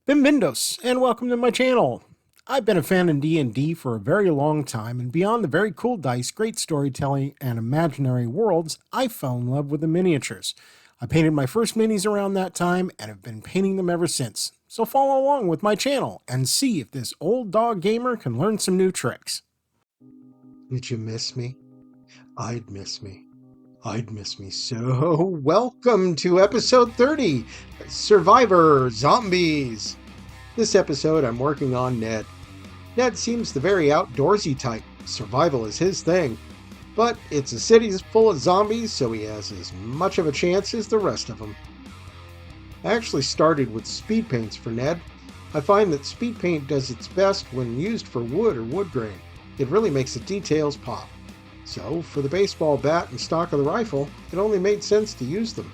Bienvenidos, and welcome to my channel. I've been a fan of D&D for a very long time, and beyond the very cool dice, great storytelling, and imaginary worlds, I fell in love with the miniatures. I painted my first minis around that time, and have been painting them ever since. So follow along with my channel, and see if this old dog gamer can learn some new tricks. Did you miss me? I'd miss me. I'd miss me so. Welcome to episode 30, Survivor Zombies. This episode I'm working on Ned. Ned seems the very outdoorsy type. Survival is his thing. But it's a city full of zombies, so he has as much of a chance as the rest of them. I actually started with speed paints for Ned. I find that speed paint does its best when used for wood or wood grain. It really makes the details pop. So, for the baseball bat and stock of the rifle, it only made sense to use them.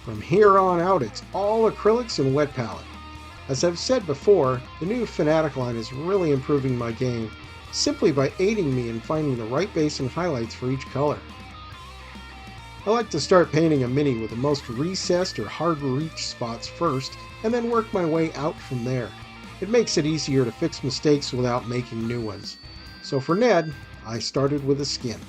From here on out, it's all acrylics and wet palette. As I've said before, the new Fanatic line is really improving my game, simply by aiding me in finding the right base and highlights for each color. I like to start painting a mini with the most recessed or hard to reach spots first, and then work my way out from there. It makes it easier to fix mistakes without making new ones. So for Ned, I started with a skin.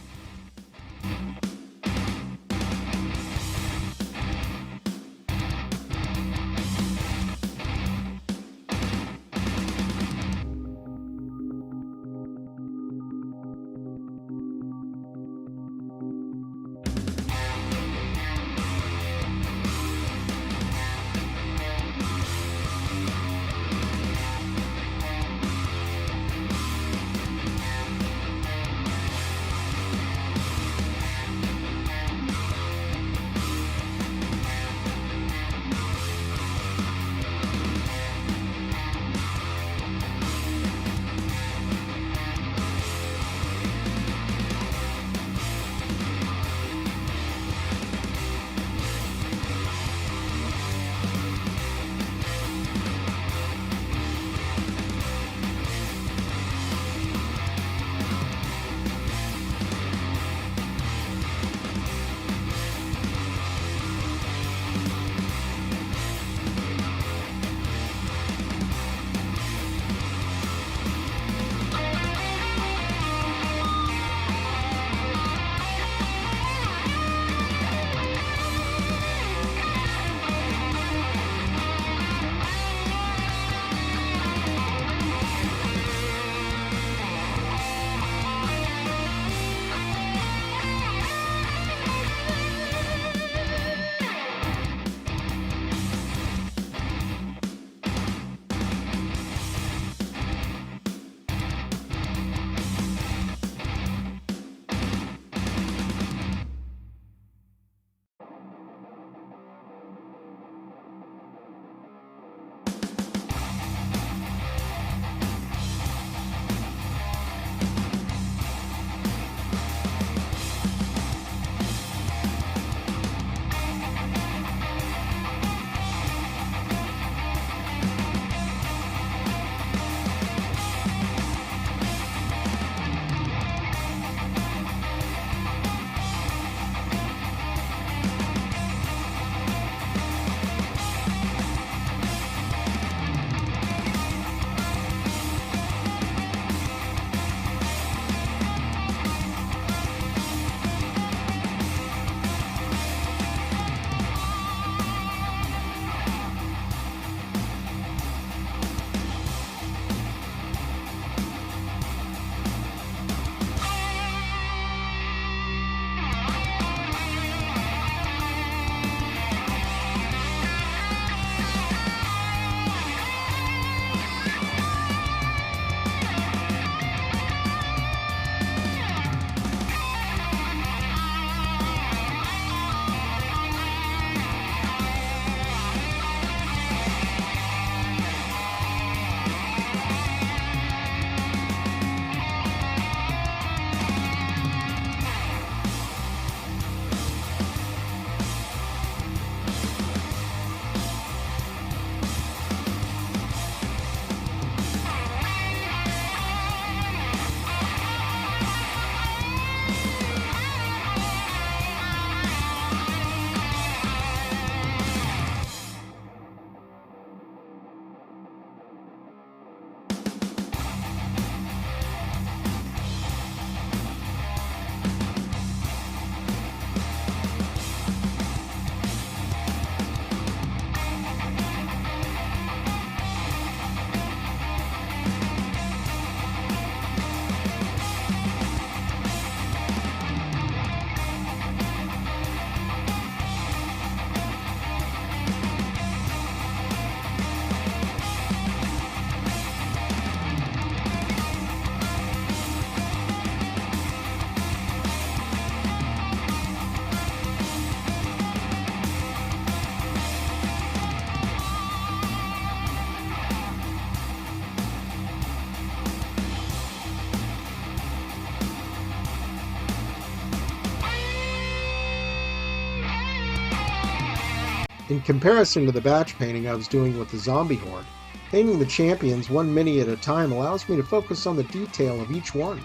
In comparison to the batch painting I was doing with the zombie horde, painting the champions one mini at a time allows me to focus on the detail of each one.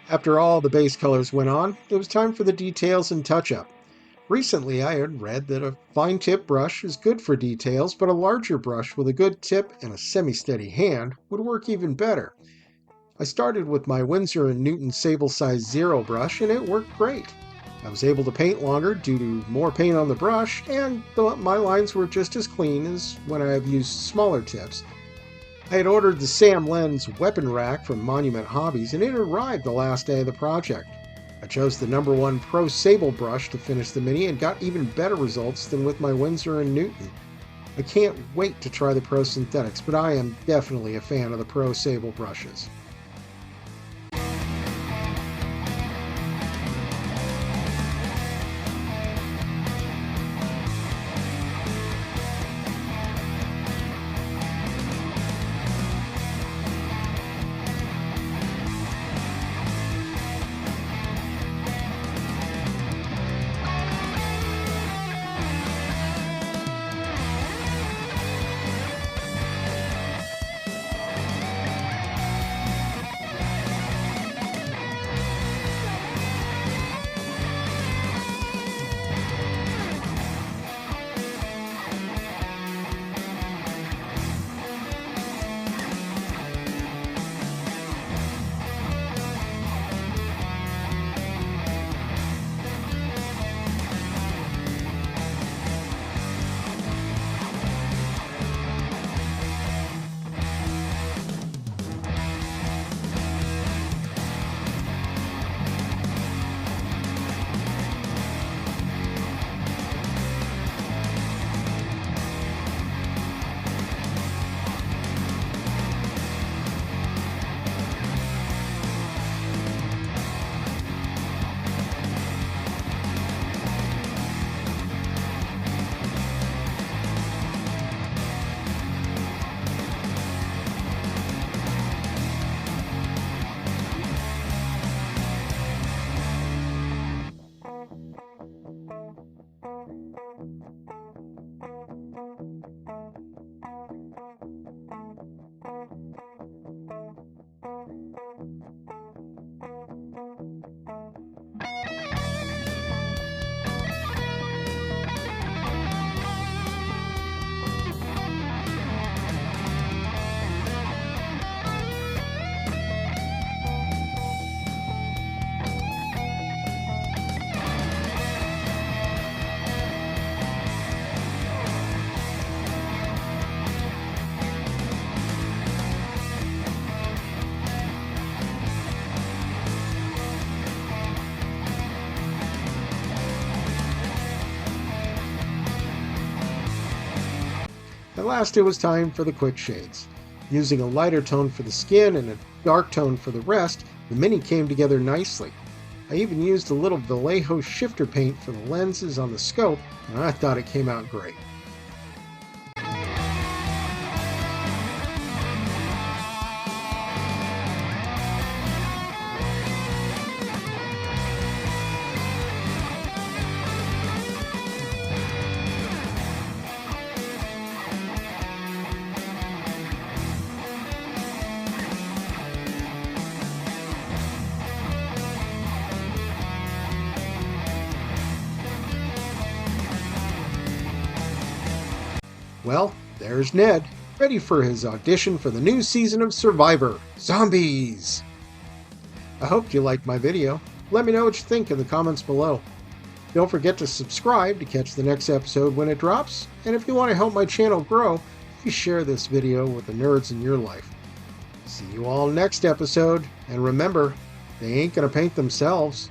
After all the base colors went on, it was time for the details and touch-up. Recently, I had read that a fine tip brush is good for details, but a larger brush with a good tip and a semi-steady hand would work even better. I started with my Winsor & Newton Sable Size Zero brush, and it worked great. I was able to paint longer due to more paint on the brush, and my lines were just as clean as when I have used smaller tips. I had ordered the Sam Lens weapon rack from Monument Hobbies, and it arrived the last day of the project. I chose the number 1 Pro Sable brush to finish the mini and got even better results than with my Winsor & Newton. I can't wait to try the Pro Synthetics, but I am definitely a fan of the Pro Sable brushes. At last it was time for the quick shades. Using a lighter tone for the skin and a dark tone for the rest, the Mini came together nicely. I even used a little Vallejo shifter paint for the lenses on the scope, and I thought it came out great. Well, there's Ned, ready for his audition for the new season of Survivor, Zombies! I hope you liked my video. Let me know what you think in the comments below. Don't forget to subscribe to catch the next episode when it drops, and if you want to help my channel grow, please share this video with the nerds in your life. See you all next episode, and remember, they ain't gonna paint themselves.